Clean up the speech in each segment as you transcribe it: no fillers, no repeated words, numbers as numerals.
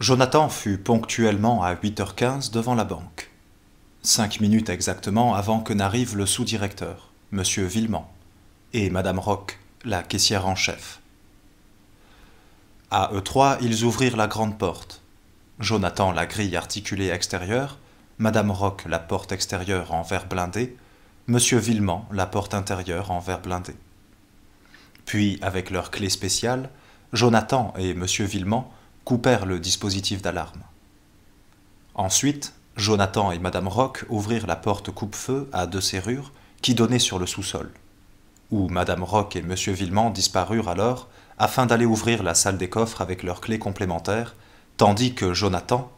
Jonathan fut ponctuellement à 8h15 devant la banque. 5 minutes exactement avant que n'arrive le sous-directeur, M. Villemand, et Madame Roch, la caissière en chef. À eux trois, ils ouvrirent la grande porte. Jonathan la grille articulée extérieure, Madame Roch la porte extérieure en verre blindé, M. Villemand la porte intérieure en verre blindé. Puis, avec leur clé spéciale, Jonathan et M. Villemand coupèrent le dispositif d'alarme. Ensuite, Jonathan et Madame Roch ouvrirent la porte coupe-feu à 2 serrures qui donnait sur le sous-sol, où Madame Roch et M. Villemand disparurent alors afin d'aller ouvrir la salle des coffres avec leurs clés complémentaires, tandis que Jonathan,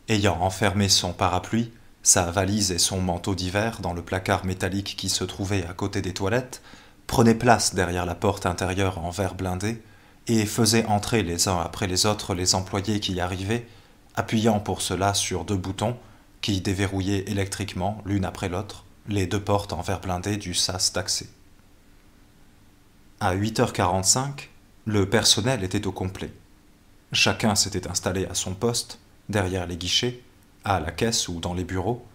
ayant enfermé son parapluie, sa valise et son manteau d'hiver dans le placard métallique qui se trouvait à côté des toilettes, prenait place derrière la porte intérieure en verre blindé et faisait entrer les uns après les autres les employés qui y arrivaient, appuyant pour cela sur 2 boutons qui déverrouillaient électriquement, l'une après l'autre, les 2 portes en verre blindé du sas d'accès. À 8h45, le personnel était au complet. Chacun s'était installé à son poste, derrière les guichets, à la caisse ou dans les bureaux,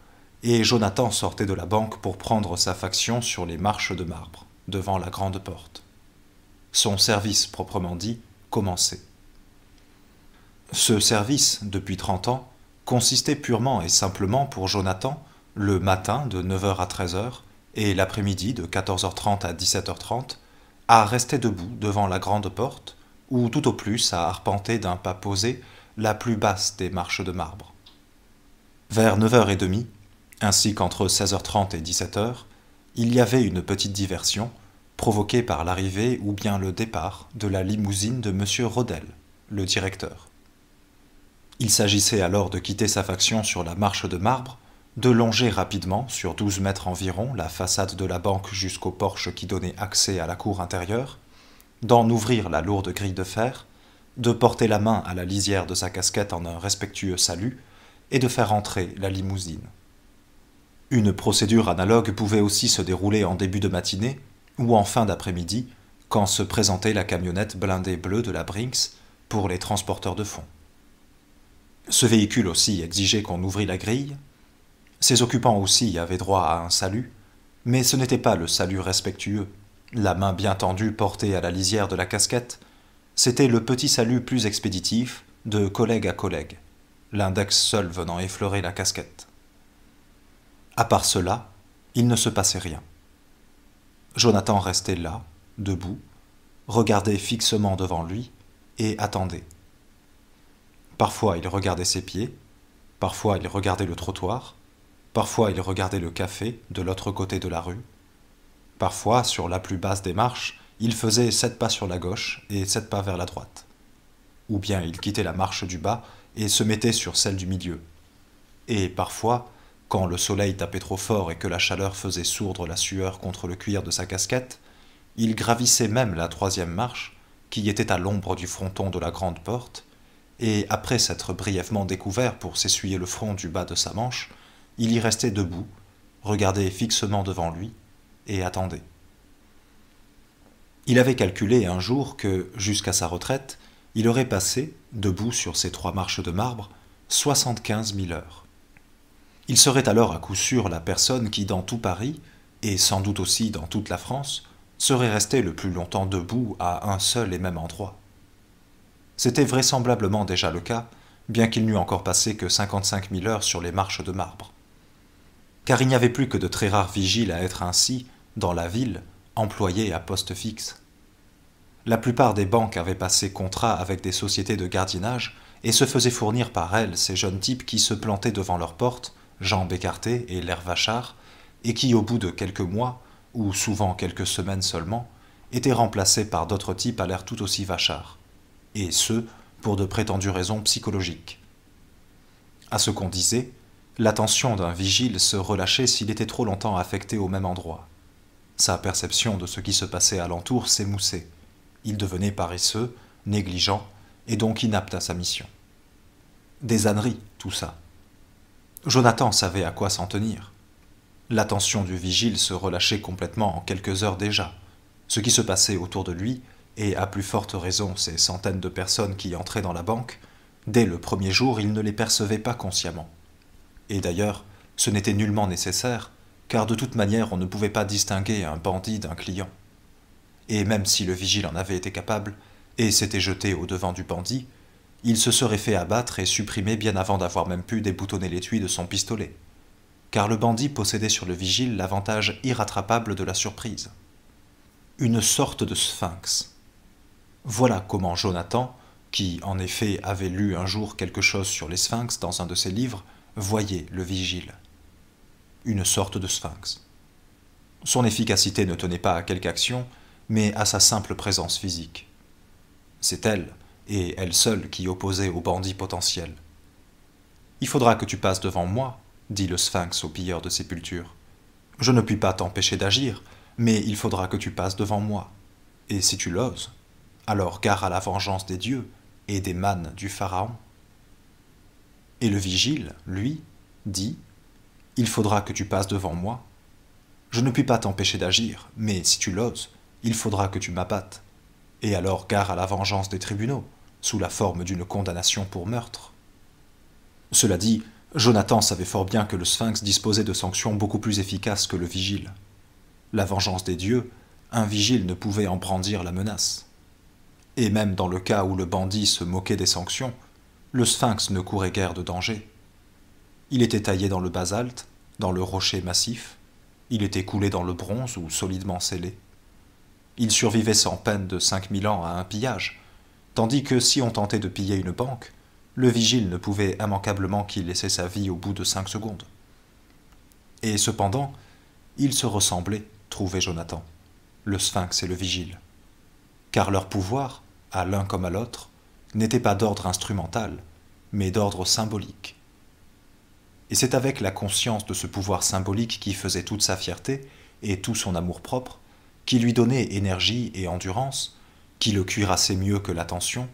et Jonathan sortait de la banque pour prendre sa faction sur les marches de marbre, devant la grande porte. Son service, proprement dit, commençait. Ce service, depuis 30 ans, consistait purement et simplement pour Jonathan, le matin de 9h à 13h et l'après-midi de 14h30 à 17h30, à rester debout devant la grande porte, ou tout au plus à arpenter d'un pas posé la plus basse des marches de marbre. Vers 9h30, ainsi qu'entre 16h30 et 17h, il y avait une petite diversion, provoquée par l'arrivée ou bien le départ de la limousine de M. Rodel, le directeur. Il s'agissait alors de quitter sa faction sur la marche de marbre, de longer rapidement, sur 12 mètres environ, la façade de la banque jusqu'au porche qui donnait accès à la cour intérieure, d'en ouvrir la lourde grille de fer, de porter la main à la lisière de sa casquette en un respectueux salut, et de faire entrer la limousine. Une procédure analogue pouvait aussi se dérouler en début de matinée, ou en fin d'après-midi, quand se présentait la camionnette blindée bleue de la Brinks pour les transporteurs de fonds. Ce véhicule aussi exigeait qu'on ouvrît la grille. Ses occupants aussi avaient droit à un salut, mais ce n'était pas le salut respectueux, la main bien tendue portée à la lisière de la casquette, c'était le petit salut plus expéditif, de collègue à collègue, l'index seul venant effleurer la casquette. À part cela, il ne se passait rien. Jonathan restait là, debout, regardait fixement devant lui et attendait. Parfois il regardait ses pieds, parfois il regardait le trottoir, parfois il regardait le café de l'autre côté de la rue, parfois, sur la plus basse des marches, il faisait 7 pas sur la gauche et 7 pas vers la droite. Ou bien il quittait la marche du bas et se mettait sur celle du milieu. Et parfois, quand le soleil tapait trop fort et que la chaleur faisait sourdre la sueur contre le cuir de sa casquette, il gravissait même la 3e marche, qui était à l'ombre du fronton de la grande porte, et après s'être brièvement découvert pour s'essuyer le front du bas de sa manche, il y restait debout, regardait fixement devant lui, et attendait. Il avait calculé un jour que, jusqu'à sa retraite, il aurait passé, debout sur ces 3 marches de marbre, 75 000 heures. Il serait alors à coup sûr la personne qui, dans tout Paris, et sans doute aussi dans toute la France, serait restée le plus longtemps debout à un seul et même endroit. C'était vraisemblablement déjà le cas, bien qu'il n'eût encore passé que 55 000 heures sur les marches de marbre. Car il n'y avait plus que de très rares vigiles à être ainsi, dans la ville, employés à poste fixe. La plupart des banques avaient passé contrat avec des sociétés de gardiennage et se faisaient fournir par elles ces jeunes types qui se plantaient devant leurs portes, jambes écartées et l'air vachard, et qui, au bout de quelques mois, ou souvent quelques semaines seulement, étaient remplacés par d'autres types à l'air tout aussi vachards, et ce, pour de prétendues raisons psychologiques. À ce qu'on disait, l'attention d'un vigile se relâchait s'il était trop longtemps affecté au même endroit. Sa perception de ce qui se passait alentour s'émoussait. Il devenait paresseux, négligent, et donc inapte à sa mission. Des âneries, tout ça. Jonathan savait à quoi s'en tenir. L'attention du vigile se relâchait complètement en quelques heures déjà. Ce qui se passait autour de lui, et à plus forte raison ces centaines de personnes qui entraient dans la banque, Dès le premier jour, il ne les percevait pas consciemment. Et d'ailleurs, ce n'était nullement nécessaire, car de toute manière on ne pouvait pas distinguer un bandit d'un client. Et même si le vigile en avait été capable, et s'était jeté au-devant du bandit, il se serait fait abattre et supprimer bien avant d'avoir même pu déboutonner l'étui de son pistolet, car le bandit possédait sur le vigile l'avantage irrattrapable de la surprise. Une sorte de sphinx. Voilà comment Jonathan, qui en effet avait lu un jour quelque chose sur les sphinx dans un de ses livres, voyait le vigile. Une sorte de sphinx. Son efficacité ne tenait pas à quelque action, mais à sa simple présence physique. C'est elle, et elle seule, qui opposait au bandit potentiel. « Il faudra que tu passes devant moi, » dit le sphinx au pilleur de sépultures. « Je ne puis pas t'empêcher d'agir, mais il faudra que tu passes devant moi. Et si tu l'oses, alors gare à la vengeance des dieux et des mânes du pharaon. » Et le vigile, lui, dit « Il faudra que tu passes devant moi. Je ne puis pas t'empêcher d'agir, mais si tu l'oses, il faudra que tu m'abattes. Et alors gare à la vengeance des tribunaux, sous la forme d'une condamnation pour meurtre. » Cela dit, Jonathan savait fort bien que le sphinx disposait de sanctions beaucoup plus efficaces que le vigile. La vengeance des dieux, un vigile ne pouvait en brandir la menace. Et même dans le cas où le bandit se moquait des sanctions, le sphinx ne courait guère de danger. Il était taillé dans le basalte, dans le rocher massif, il était coulé dans le bronze ou solidement scellé. Il survivait sans peine de 5000 ans à un pillage, tandis que si on tentait de piller une banque, le vigile ne pouvait immanquablement qu'y laisser sa vie au bout de 5 secondes. Et cependant, ils se ressemblaient, trouvait Jonathan, le sphinx et le vigile, car leur pouvoir, à l'un comme à l'autre, n'était pas d'ordre instrumental, mais d'ordre symbolique. Et c'est avec la conscience de ce pouvoir symbolique qui faisait toute sa fierté et tout son amour-propre, qui lui donnait énergie et endurance, qui le cuirassait mieux que l'attention,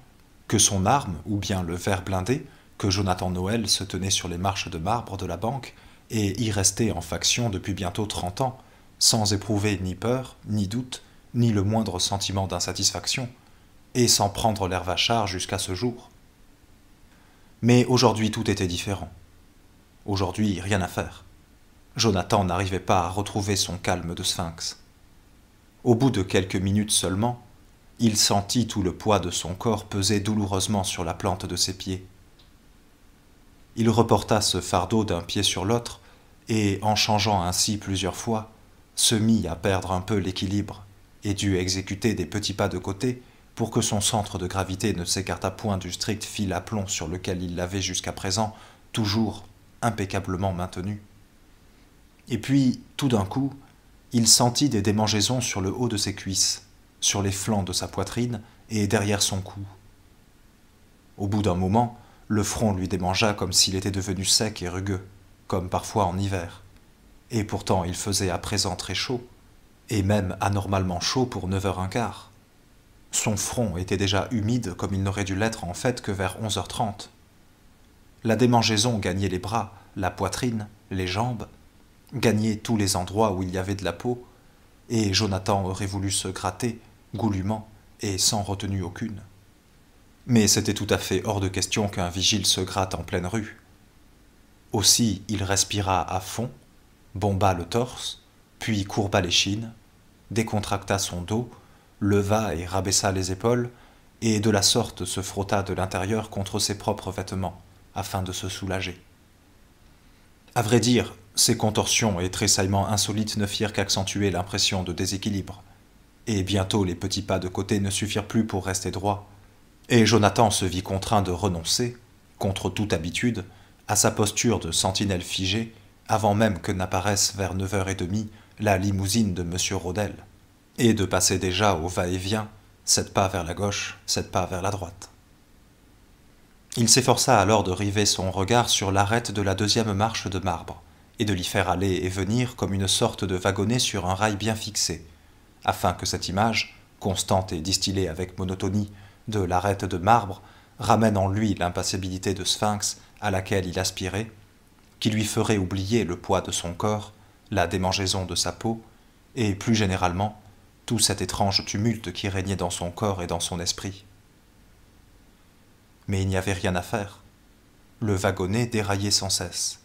que son arme, ou bien le ver blindé, que Jonathan Noël se tenait sur les marches de marbre de la banque, et y restait en faction depuis bientôt 30 ans, sans éprouver ni peur, ni doute, ni le moindre sentiment d'insatisfaction, et sans prendre l'air vachard jusqu'à ce jour. Mais aujourd'hui tout était différent. Aujourd'hui, rien à faire. Jonathan n'arrivait pas à retrouver son calme de sphinx. Au bout de quelques minutes seulement, il sentit tout le poids de son corps peser douloureusement sur la plante de ses pieds. Il reporta ce fardeau d'un pied sur l'autre, et, en changeant ainsi plusieurs fois, se mit à perdre un peu l'équilibre, et dut exécuter des petits pas de côté pour que son centre de gravité ne s'écartât point du strict fil à plomb sur lequel il l'avait jusqu'à présent toujours impeccablement maintenu. Et puis, tout d'un coup, il sentit des démangeaisons sur le haut de ses cuisses, sur les flancs de sa poitrine et derrière son cou. Au bout d'un moment, le front lui démangea comme s'il était devenu sec et rugueux, comme parfois en hiver. Et pourtant il faisait à présent très chaud, et même anormalement chaud pour 9h15. Son front était déjà humide comme il n'aurait dû l'être en fait que vers 11h30. La démangeaison gagnait les bras, la poitrine, les jambes, gagnait tous les endroits où il y avait de la peau, et Jonathan aurait voulu se gratter, goulûment et sans retenue aucune. Mais c'était tout à fait hors de question qu'un vigile se gratte en pleine rue. Aussi il respira à fond, bomba le torse, puis courba l'échine, décontracta son dos, leva et rabaissa les épaules, et de la sorte se frotta de l'intérieur contre ses propres vêtements, afin de se soulager. À vrai dire, ces contorsions et tressaillements insolites ne firent qu'accentuer l'impression de déséquilibre, et bientôt les petits pas de côté ne suffirent plus pour rester droit, et Jonathan se vit contraint de renoncer, contre toute habitude, à sa posture de sentinelle figée, avant même que n'apparaisse vers 9h30 la limousine de M. Rodel, et de passer déjà au va-et-vient, 7 pas vers la gauche, 7 pas vers la droite. Il s'efforça alors de river son regard sur l'arête de la 2e marche de marbre, et de l'y faire aller et venir comme une sorte de wagonnet sur un rail bien fixé, afin que cette image, constante et distillée avec monotonie, de l'arête de marbre, ramène en lui l'impassibilité de sphinx à laquelle il aspirait, qui lui ferait oublier le poids de son corps, la démangeaison de sa peau, et plus généralement, tout cet étrange tumulte qui régnait dans son corps et dans son esprit. mais il n'y avait rien à faire. Le wagonnet déraillait sans cesse.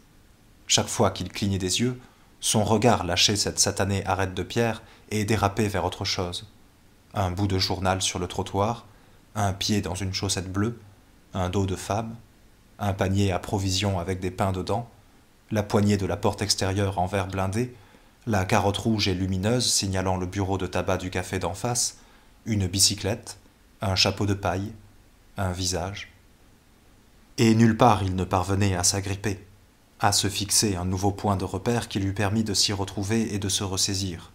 Chaque fois qu'il clignait des yeux, son regard lâchait cette satanée arête de pierre et dérapait vers autre chose. Un bout de journal sur le trottoir, un pied dans une chaussette bleue, un dos de femme, un panier à provisions avec des pains dedans, la poignée de la porte extérieure en verre blindé, la carotte rouge et lumineuse signalant le bureau de tabac du café d'en face, une bicyclette, un chapeau de paille, un visage. Et nulle part il ne parvenait à s'agripper, à se fixer un nouveau point de repère qui lui permît de s'y retrouver et de se ressaisir.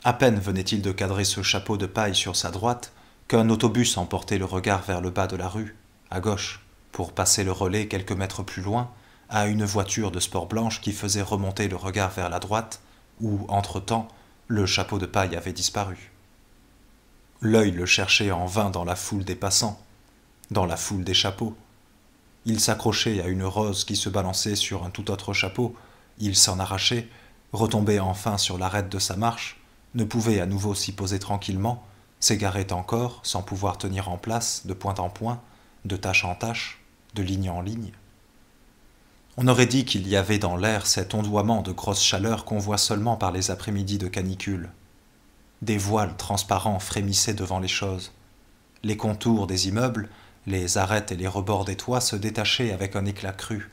À peine venait-il de cadrer ce chapeau de paille sur sa droite qu'un autobus emportait le regard vers le bas de la rue, à gauche, pour passer le relais quelques mètres plus loin à une voiture de sport blanche qui faisait remonter le regard vers la droite, où, entre-temps, le chapeau de paille avait disparu. L'œil le cherchait en vain dans la foule des passants, dans la foule des chapeaux. Il s'accrochait à une rose qui se balançait sur un tout autre chapeau, il s'en arrachait, retombait enfin sur l'arête de sa marche, ne pouvait à nouveau s'y poser tranquillement, s'égarait encore sans pouvoir tenir en place de point en point, de tâche en tâche, de ligne en ligne. On aurait dit qu'il y avait dans l'air cet ondoiement de grosse chaleur qu'on voit seulement par les après-midi de canicule. Des voiles transparents frémissaient devant les choses. Les contours des immeubles, les arêtes et les rebords des toits se détachaient avec un éclat cru,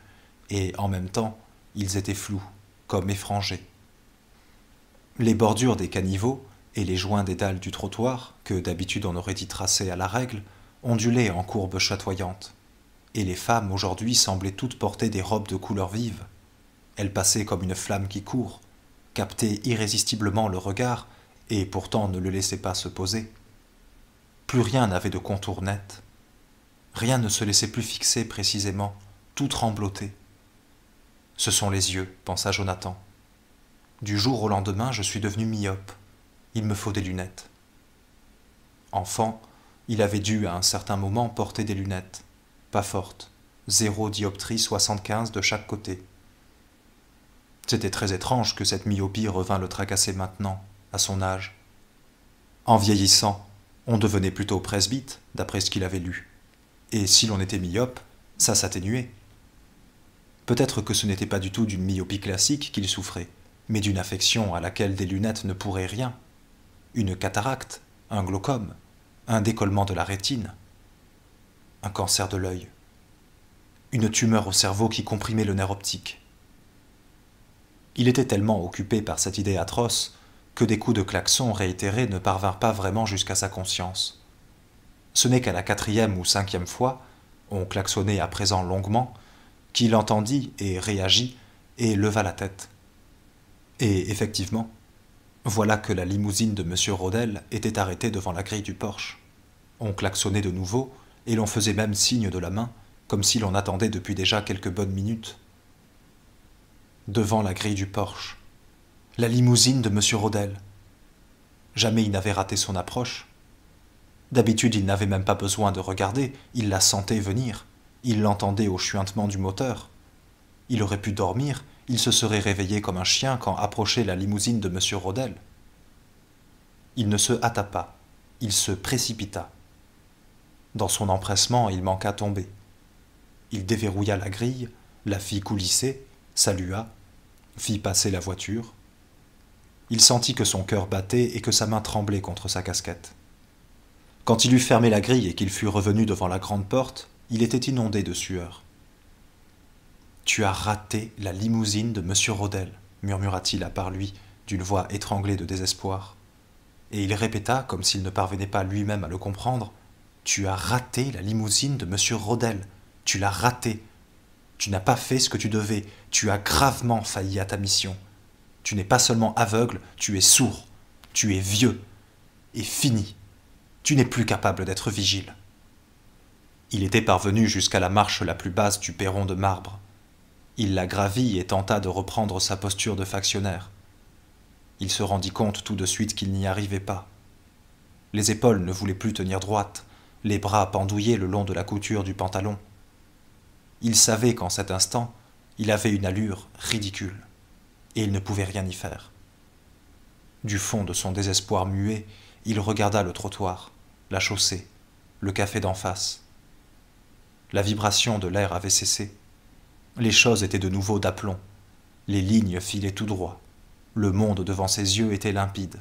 et en même temps, ils étaient flous, comme effrangés. Les bordures des caniveaux et les joints des dalles du trottoir, que d'habitude on aurait dit tracés à la règle, ondulaient en courbes chatoyantes. Et les femmes aujourd'hui semblaient toutes porter des robes de couleurs vives. Elles passaient comme une flamme qui court, captaient irrésistiblement le regard, et pourtant ne le laissaient pas se poser. Plus rien n'avait de contour net. Rien ne se laissait plus fixer précisément, tout tremblotait. Ce sont les yeux, pensa Jonathan. Du jour au lendemain, je suis devenu myope. Il me faut des lunettes. Enfant, il avait dû à un certain moment porter des lunettes. Pas fortes, 0 dioptrie 75 de chaque côté. C'était très étrange que cette myopie revint le tracasser maintenant, à son âge. En vieillissant, on devenait plutôt presbyte, d'après ce qu'il avait lu. Et si l'on était myope, ça s'atténuait. Peut-être que ce n'était pas du tout d'une myopie classique qu'il souffrait, mais d'une affection à laquelle des lunettes ne pourraient rien. Une cataracte, un glaucome, un décollement de la rétine, un cancer de l'œil, une tumeur au cerveau qui comprimait le nerf optique. Il était tellement occupé par cette idée atroce que des coups de klaxon réitérés ne parvinrent pas vraiment jusqu'à sa conscience. Ce n'est qu'à la 4e ou 5e fois, on klaxonnait à présent longuement, qu'il entendit et réagit et leva la tête. Et effectivement, voilà que la limousine de M. Rodel était arrêtée devant la grille du porche. On klaxonnait de nouveau, et l'on faisait même signe de la main, comme si l'on attendait depuis déjà quelques bonnes minutes. Devant la grille du porche, la limousine de M. Rodel. Jamais il n'avait raté son approche. D'habitude, il n'avait même pas besoin de regarder, il la sentait venir, il l'entendait au chuintement du moteur. Il aurait pu dormir, il se serait réveillé comme un chien quand approchait la limousine de M. Rodel. Il ne se hâta pas, il se précipita. Dans son empressement, il manqua tomber. Il déverrouilla la grille, la fit coulisser, salua, fit passer la voiture. Il sentit que son cœur battait et que sa main tremblait contre sa casquette. Quand il eut fermé la grille et qu'il fut revenu devant la grande porte, il était inondé de sueur. « Tu as raté la limousine de M. Rodel », murmura-t-il à part lui, d'une voix étranglée de désespoir. Et il répéta, comme s'il ne parvenait pas lui-même à le comprendre, « Tu as raté la limousine de M. Rodel. Tu l'as ratée. Tu n'as pas fait ce que tu devais. Tu as gravement failli à ta mission. Tu n'es pas seulement aveugle, tu es sourd. Tu es vieux. Et fini. Tu n'es plus capable d'être vigile. » Il était parvenu jusqu'à la marche la plus basse du perron de marbre. Il la gravit et tenta de reprendre sa posture de factionnaire. Il se rendit compte tout de suite qu'il n'y arrivait pas. Les épaules ne voulaient plus tenir droites, les bras pendouillaient le long de la couture du pantalon. Il savait qu'en cet instant, il avait une allure ridicule, et il ne pouvait rien y faire. Du fond de son désespoir muet, il regarda le trottoir, la chaussée, le café d'en face. La vibration de l'air avait cessé. Les choses étaient de nouveau d'aplomb. Les lignes filaient tout droit. Le monde devant ses yeux était limpide.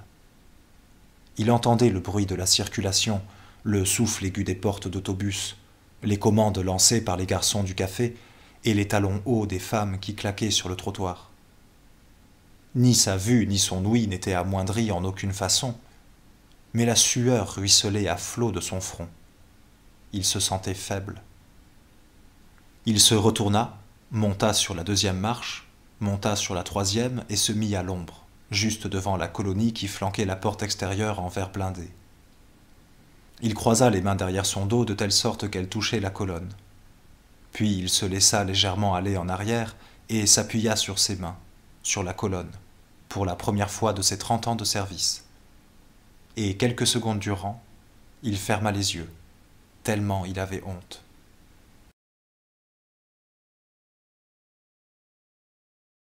Il entendait le bruit de la circulation, le souffle aigu des portes d'autobus, les commandes lancées par les garçons du café et les talons hauts des femmes qui claquaient sur le trottoir. Ni sa vue ni son ouïe n'étaient amoindris en aucune façon, mais la sueur ruisselait à flots de son front. Il se sentait faible. Il se retourna, monta sur la 2e marche, monta sur la 3e et se mit à l'ombre, juste devant la colonie qui flanquait la porte extérieure en verre blindé. Il croisa les mains derrière son dos de telle sorte qu'elles touchaient la colonne. Puis il se laissa légèrement aller en arrière et s'appuya sur ses mains, sur la colonne, pour la première fois de ses 30 ans de service. Et quelques secondes durant, il ferma les yeux, tellement il avait honte.